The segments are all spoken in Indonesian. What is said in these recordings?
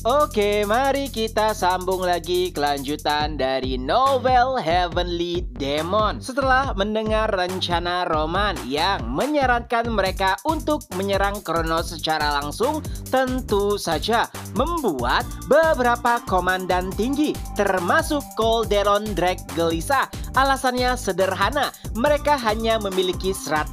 Oke, mari kita sambung lagi kelanjutan dari novel Heavenly Demon. Setelah mendengar rencana Roman yang menyarankan mereka untuk menyerang Kronos secara langsung, tentu saja membuat beberapa komandan tinggi, termasuk Calderon Drake gelisah. Alasannya sederhana, mereka hanya memiliki 100.000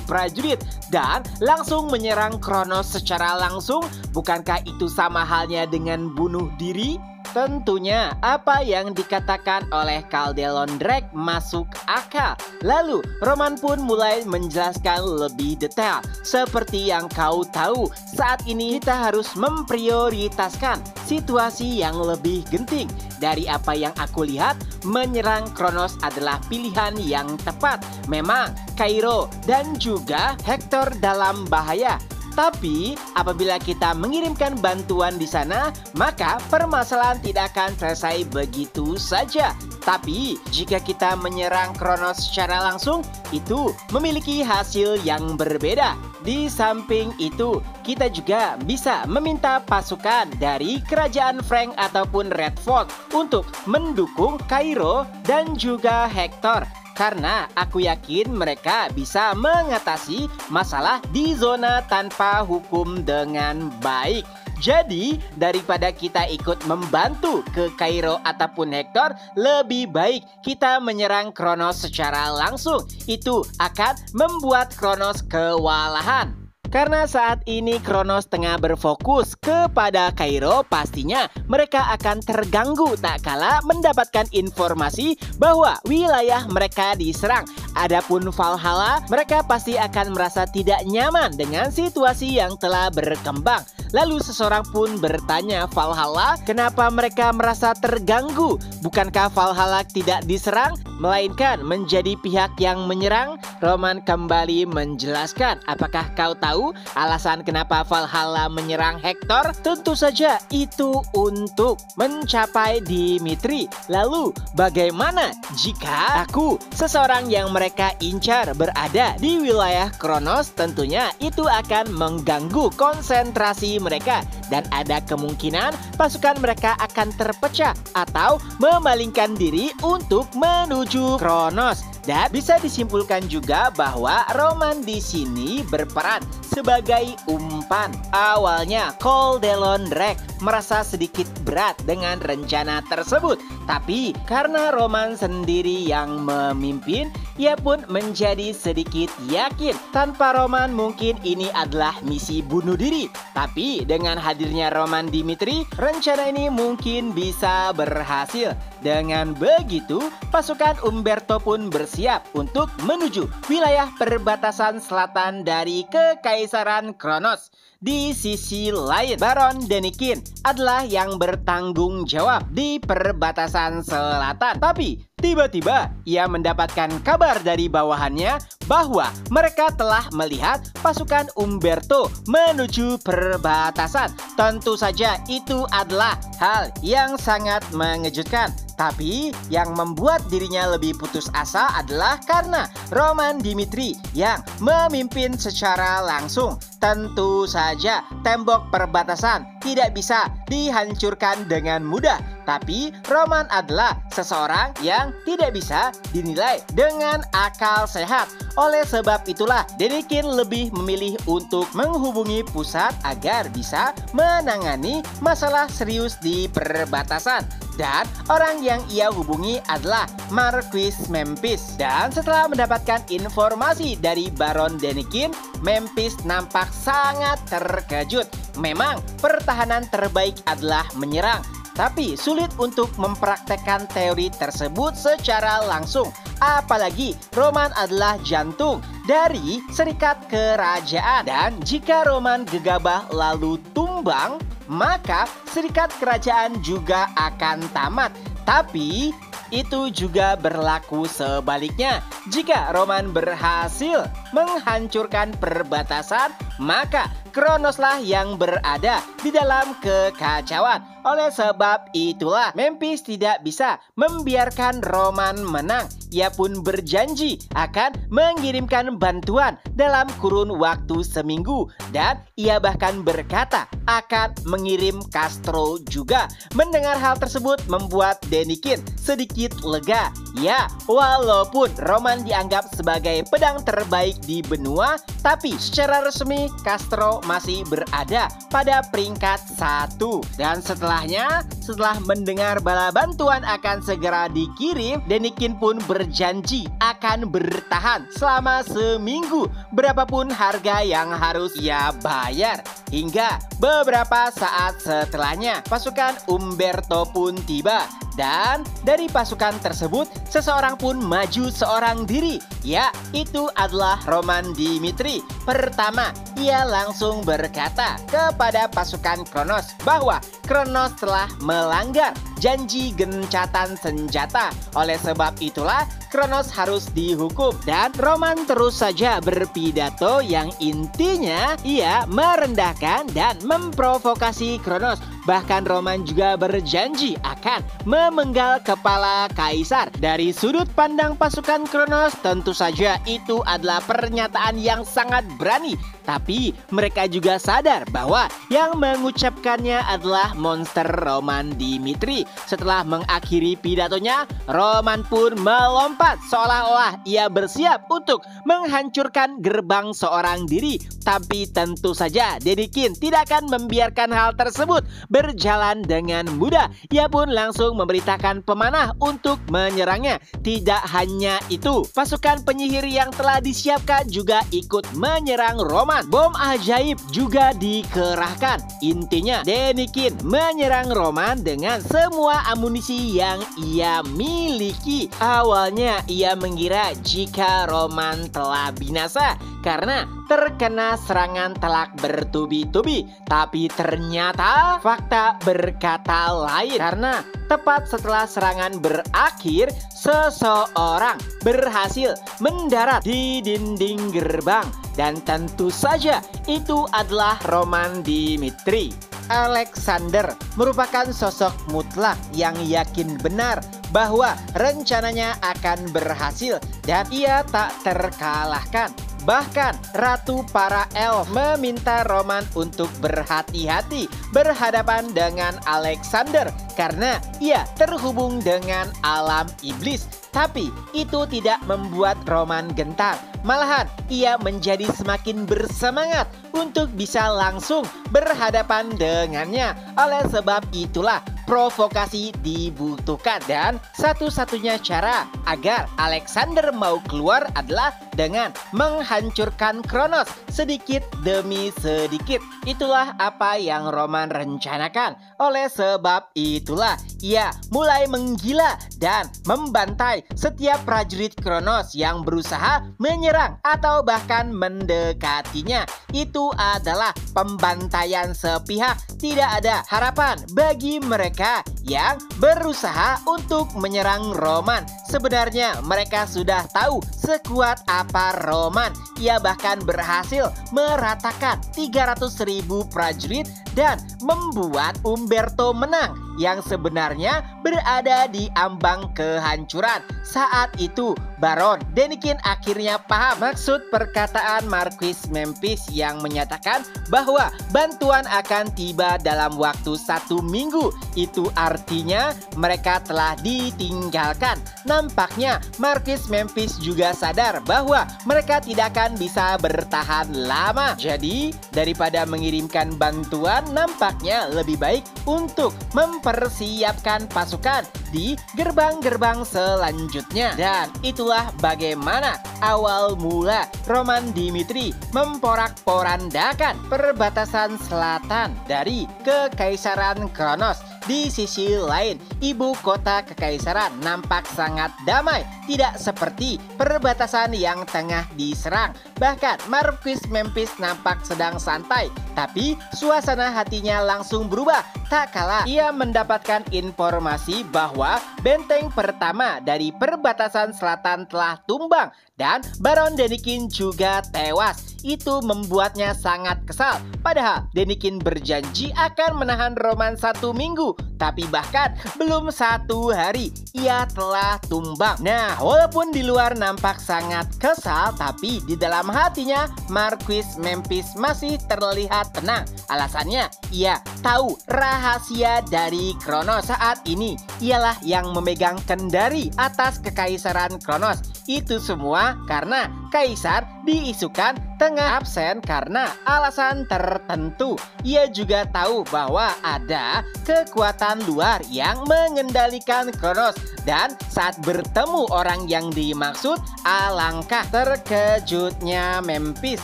prajurit dan langsung menyerang Kronos secara langsung. Bukankah itu sama halnya dengan bunuh diri? Tentunya apa yang dikatakan oleh Calderon Drake masuk akal. Lalu Roman pun mulai menjelaskan lebih detail. Seperti yang kau tahu, saat ini kita harus memprioritaskan situasi yang lebih genting. Dari apa yang aku lihat, menyerang Kronos adalah pilihan yang tepat. Memang Cairo dan juga Hector dalam bahaya. Tapi apabila kita mengirimkan bantuan di sana, maka permasalahan tidak akan selesai begitu saja. Tapi jika kita menyerang Kronos secara langsung, itu memiliki hasil yang berbeda. Di samping itu, kita juga bisa meminta pasukan dari kerajaan Frank ataupun Redford untuk mendukung Cairo dan juga Hector. Karena aku yakin mereka bisa mengatasi masalah di zona tanpa hukum dengan baik. Jadi daripada kita ikut membantu ke Cairo ataupun Hector, lebih baik kita menyerang Kronos secara langsung. Itu akan membuat Kronos kewalahan. Karena saat ini Kronos tengah berfokus kepada Cairo, pastinya mereka akan terganggu tak kala mendapatkan informasi bahwa wilayah mereka diserang. Adapun Valhalla, mereka pasti akan merasa tidak nyaman dengan situasi yang telah berkembang. Lalu seseorang pun bertanya, Valhalla, kenapa mereka merasa terganggu? Bukankah Valhalla tidak diserang, melainkan menjadi pihak yang menyerang? Roman kembali menjelaskan, apakah kau tahu alasan kenapa Valhalla menyerang Hector? Tentu saja itu untuk mencapai Dimitri. Lalu bagaimana jika aku, seseorang yang mereka incar, berada di wilayah Kronos? Tentunya itu akan mengganggu konsentrasi mereka dan ada kemungkinan pasukan mereka akan terpecah atau memalingkan diri untuk menuju Kronos. Dan bisa disimpulkan juga bahwa Roman di sini berperan sebagai umpan. Awalnya Calderon Drake merasa sedikit berat dengan rencana tersebut, tapi karena Roman sendiri yang memimpin, ia pun menjadi sedikit yakin. Tanpa Roman mungkin ini adalah misi bunuh diri, tapi dengan hadirnya Roman Dimitri, rencana ini mungkin bisa berhasil. Dengan begitu, pasukan Umberto pun bersiap untuk menuju wilayah perbatasan selatan dari Kekaisaran Kronos. Di sisi lain, Baron Denikin adalah yang bertanggung jawab di perbatasan selatan. Tapi tiba-tiba ia mendapatkan kabar dari bawahannya bahwa mereka telah melihat pasukan Umberto menuju perbatasan. Tentu saja itu adalah hal yang sangat mengejutkan. Tapi yang membuat dirinya lebih putus asa adalah karena Roman Dimitri yang memimpin secara langsung. Tentu saja tembok perbatasan tidak bisa dihancurkan dengan mudah. Tapi Roman adalah seseorang yang tidak bisa dinilai dengan akal sehat. Oleh sebab itulah Denikin lebih memilih untuk menghubungi pusat agar bisa menangani masalah serius di perbatasan. Dan orang yang ia hubungi adalah Marquis Memphis. Dan setelah mendapatkan informasi dari Baron Denikin, Memphis nampak sangat terkejut. Memang pertahanan terbaik adalah menyerang, tapi sulit untuk mempraktekkan teori tersebut secara langsung. Apalagi Roman adalah jantung dari serikat kerajaan. Dan jika Roman gegabah lalu tumbang, maka serikat kerajaan juga akan tamat. Tapi itu juga berlaku sebaliknya. Jika Roman berhasil menghancurkan perbatasan, maka Kronoslah yang berada di dalam kekacauan. Oleh sebab itulah Memphis tidak bisa membiarkan Roman menang. Ia pun berjanji akan mengirimkan bantuan dalam kurun waktu seminggu, dan ia bahkan berkata akan mengirim Castro juga. Mendengar hal tersebut membuat Denikin sedikit lega. Ya, walaupun Roman dianggap sebagai pedang terbaik di benua, tapi secara resmi Castro masih berada pada peringkat 1. Dan setelah mendengar bala bantuan akan segera dikirim, Denikin pun berjanji akan bertahan selama seminggu, berapapun harga yang harus ia bayar. Hingga beberapa saat setelahnya, pasukan Umberto pun tiba. Dan dari pasukan tersebut, seseorang pun maju seorang diri. Ya, itu adalah Roman Dimitri. Pertama, ia langsung berkata kepada pasukan Kronos bahwa Kronos telah melanggar janji gencatan senjata. Oleh sebab itulah Kronos harus dihukum. Dan Roman terus saja berpidato yang intinya ia merendahkan dan memprovokasi Kronos. Bahkan Roman juga berjanji akan memenggal kepala kaisar. Dari sudut pandang pasukan Kronos, tentu saja itu adalah pernyataan yang sangat berani. Tapi mereka juga sadar bahwa yang mengucapkannya adalah monster Roman Dimitri. Setelah mengakhiri pidatonya, Roman pun melompat seolah-olah ia bersiap untuk menghancurkan gerbang seorang diri. Tapi tentu saja Denikin tidak akan membiarkan hal tersebut berjalan dengan mudah. Ia pun langsung memerintahkan pemanah untuk menyerangnya. Tidak hanya itu, pasukan penyihir yang telah disiapkan juga ikut menyerang Roman. Bom ajaib juga dikerahkan. Intinya, Denikin menyerang Roman dengan semua amunisi yang ia miliki. Awalnya ia mengira jika Roman telah binasa karena terkena serangan telak bertubi-tubi. Tapi ternyata fakta berkata lain, karena tepat setelah serangan berakhir, seseorang berhasil mendarat di dinding gerbang. Dan tentu saja itu adalah Roman Dimitri. Alexander merupakan sosok mutlak yang yakin benar bahwa rencananya akan berhasil dan ia tak terkalahkan. Bahkan Ratu para Elf meminta Roman untuk berhati-hati berhadapan dengan Alexander karena ia terhubung dengan alam iblis. Tapi itu tidak membuat Roman gentar. Malahan ia menjadi semakin bersemangat untuk bisa langsung berhadapan dengannya. Oleh sebab itulah provokasi dibutuhkan, dan satu-satunya cara agar Alexander mau keluar adalah dengan menghancurkan Kronos sedikit demi sedikit. Itulah apa yang Roman rencanakan. Oleh sebab itulah ia mulai menggila dan membantai setiap prajurit Kronos yang berusaha menyerang atau bahkan mendekatinya. Itu adalah pembantaian sepihak. Tidak ada harapan bagi mereka yang berusaha untuk menyerang Roman. Sebenarnya mereka sudah tahu sekuat apa Roman. Ia bahkan berhasil meratakan 300.000 prajurit dan membuat Umberto menang yang sebenarnya berada di ambang kehancuran. Saat itu Baron Denikin akhirnya paham maksud perkataan Marquis Memphis yang menyatakan bahwa bantuan akan tiba dalam waktu 1 minggu. Itu artinya mereka telah ditinggalkan. Nampaknya Marquis Memphis juga sadar bahwa mereka tidak akan bisa bertahan lama. Jadi daripada mengirimkan bantuan, nampaknya lebih baik untuk mempersiapkan pasukan di gerbang-gerbang selanjutnya. Dan itulah bagaimana awal mula Roman Dimitri memporak-porandakan perbatasan selatan dari Kekaisaran Kronos. Di sisi lain, ibu kota kekaisaran nampak sangat damai, tidak seperti perbatasan yang tengah diserang. Bahkan Marquis Memphis nampak sedang santai, tapi suasana hatinya langsung berubah tak kala ia mendapatkan informasi bahwa benteng pertama dari perbatasan selatan telah tumbang dan Baron Denikin juga tewas. Itu membuatnya sangat kesal. Padahal Denikin berjanji akan menahan Roman 1 minggu, tapi bahkan belum 1 hari ia telah tumbang. Nah, walaupun di luar nampak sangat kesal, tapi di dalam hatinya Marquis Memphis masih terlihat tenang. Alasannya, ia tahu rahasia dari Kronos saat ini ialah yang memegang kendali atas kekaisaran Kronos. Itu semua karena kaisar diisukan tengah absen karena alasan tertentu. Ia juga tahu bahwa ada kekuatan luar yang mengendalikan Kronos, dan saat bertemu orang yang dimaksud, alangkah terkejutnya Memphis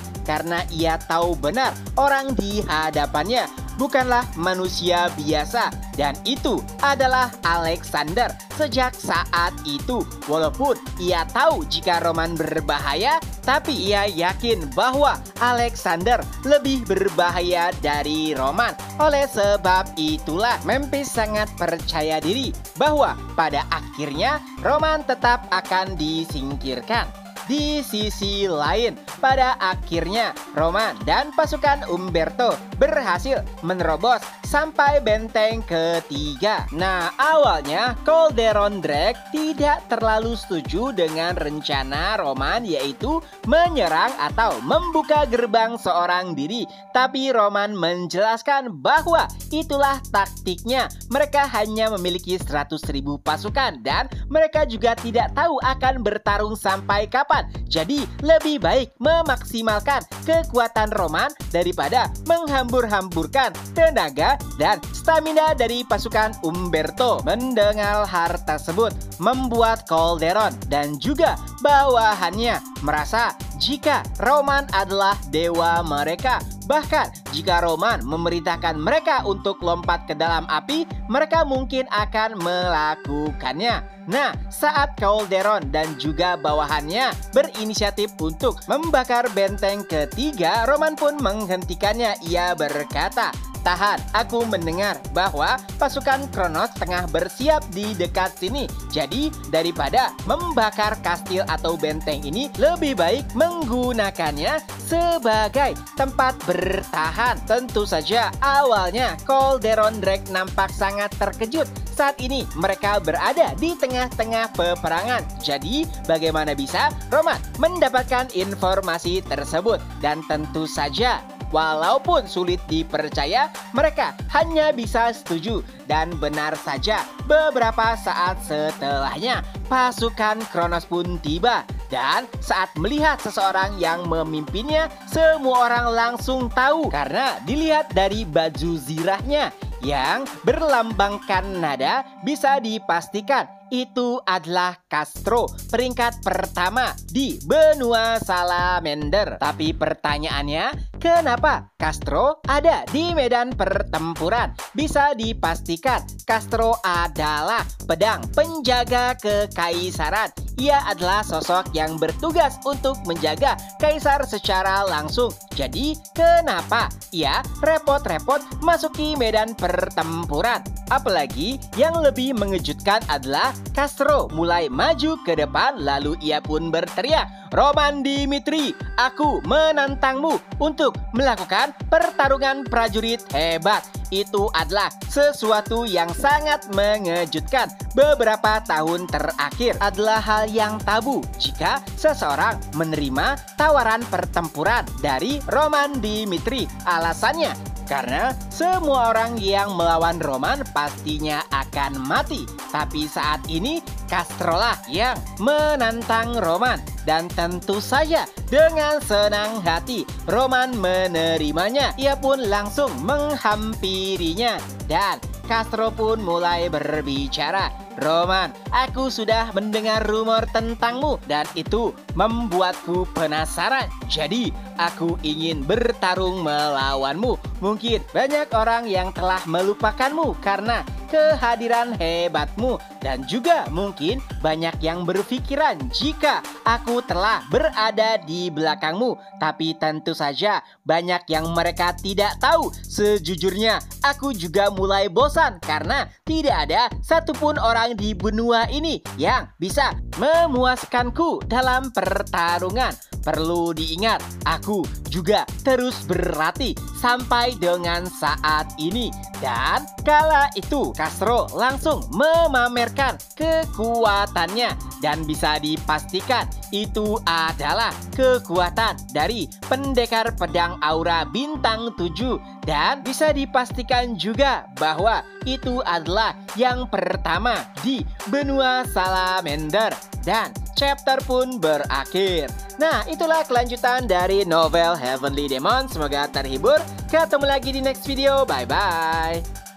karena ia tahu benar orang di hadapannya bukanlah manusia biasa, dan itu adalah Alexander. Sejak saat itu, walaupun ia tahu jika Roman berbahaya, tapi ia yakin bahwa Alexander lebih berbahaya dari Roman. Oleh sebab itulah Memphis sangat percaya diri bahwa pada akhirnya Roman tetap akan disingkirkan. Di sisi lain, pada akhirnya Roman dan pasukan Umberto berhasil menerobos sampai benteng ketiga. Nah, awalnya Calderon Drake tidak terlalu setuju dengan rencana Roman, yaitu menyerang atau membuka gerbang seorang diri. Tapi Roman menjelaskan bahwa itulah taktiknya. Mereka hanya memiliki 100.000 pasukan dan mereka juga tidak tahu akan bertarung sampai kapan. Jadi lebih baik memaksimalkan kekuatan Roman daripada menghambur-hamburkan tenaga dan stamina dari pasukan Umberto. Mendengar hal tersebut membuat Calderon dan juga bawahannya merasa jika Roman adalah dewa mereka. Bahkan jika Roman memerintahkan mereka untuk lompat ke dalam api, mereka mungkin akan melakukannya. Nah, saat Calderon dan juga bawahannya berinisiatif untuk membakar benteng ketiga, Roman pun menghentikannya. Ia berkata, "Tahan, aku mendengar bahwa pasukan Kronos tengah bersiap di dekat sini. Jadi daripada membakar kastil atau benteng ini, lebih baik menggunakannya sebagai tempat bertahan." Tentu saja awalnya Calderon Drake nampak sangat terkejut. Saat ini mereka berada di tengah-tengah peperangan. Jadi bagaimana bisa Roman mendapatkan informasi tersebut? Dan tentu saja walaupun sulit dipercaya, mereka hanya bisa setuju. Dan benar saja, beberapa saat setelahnya pasukan Kronos pun tiba. Dan saat melihat seseorang yang memimpinnya, semua orang langsung tahu karena dilihat dari baju zirahnya yang berlambangkan nada, bisa dipastikan itu adalah Castro, peringkat pertama di benua Salamander. Tapi pertanyaannya, kenapa Castro ada di medan pertempuran? Bisa dipastikan Castro adalah pedang penjaga kekaisaran. Ia adalah sosok yang bertugas untuk menjaga kaisar secara langsung. Jadi kenapa ia repot-repot masuki medan pertempuran? Apalagi yang lebih mengejutkan adalah Castro mulai maju ke depan, lalu ia pun berteriak, "Roman Dimitri, aku menantangmu untuk melakukan pertarungan prajurit hebat." Itu adalah sesuatu yang sangat mengejutkan. Beberapa tahun terakhir adalah hal yang tabu jika seseorang menerima tawaran pertempuran dari Roman Dimitri. Alasannya karena semua orang yang melawan Roman pastinya akan mati. Tapi saat ini Castro lah yang menantang Roman. Dan tentu saja dengan senang hati Roman menerimanya. Ia pun langsung menghampirinya. Dan Castro pun mulai berbicara, "Roman, aku sudah mendengar rumor tentangmu dan itu membuatku penasaran. Jadi aku ingin bertarung melawanmu. Mungkin banyak orang yang telah melupakanmu karena kehadiran hebatmu, dan juga mungkin banyak yang berpikiran jika aku telah berada di belakangmu. Tapi tentu saja banyak yang mereka tidak tahu. Sejujurnya, aku juga mulai bosan karena tidak ada satupun orang di benua ini yang bisa memuaskanku dalam pertarungan. Perlu diingat, aku juga terus berlatih sampai dengan saat ini. Dan kala itu Castro langsung memamerkan kekuatannya. Dan bisa dipastikan itu adalah kekuatan dari pendekar pedang aura bintang 7. Dan bisa dipastikan juga bahwa itu adalah yang pertama di benua Salamander. Dan chapter pun berakhir. Nah, itulah kelanjutan dari novel Heavenly Demon. Semoga terhibur. Ketemu lagi di next video. Bye-bye.